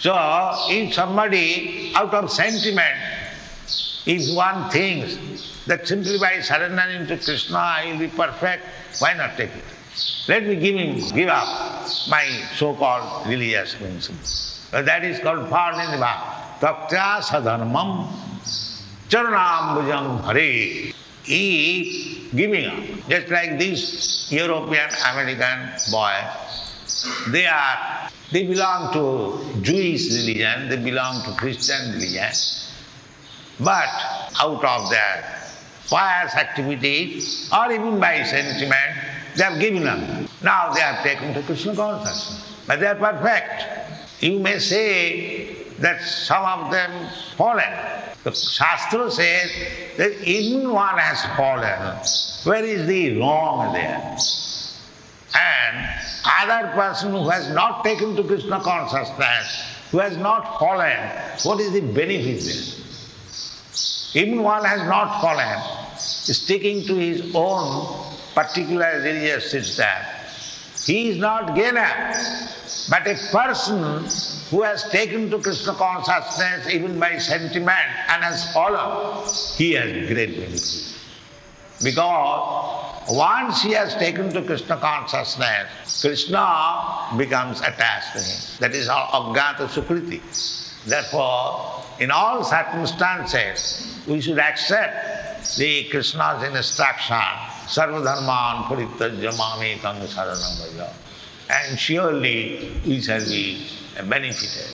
So, if somebody out of sentiment, if one thinks that simply by surrendering to Krishna he will be perfect, why not take it? Let me give up my so-called religious principles. But that is called Parniniva. Taktya sadharmam charanambujam hare. He giving up. Just like this European American boy, they belong to Jewish religion, they belong to Christian religion, but out of their pious activities or even by sentiment, they have given up. Now they have taken to Krishna consciousness, but they are perfect. You may say that some of them fallen. The Shastra says that even one has fallen. Where is the wrong there? And other person who has not taken to Krishna consciousness, who has not fallen, what is the benefit there? Even one has not fallen, sticking to his own particular religious system, he is not gainer. But a person who has taken to Krishna consciousness even by sentiment and has fallen, he has great benefit. Because once he has taken to Krishna consciousness, Krishna becomes attached to him. That is our Ajnata Sukriti. Therefore, in all circumstances, we should accept the Krishna's instruction, Sarva dharman parityajya mamekam saranam vraja. And surely we shall be benefited.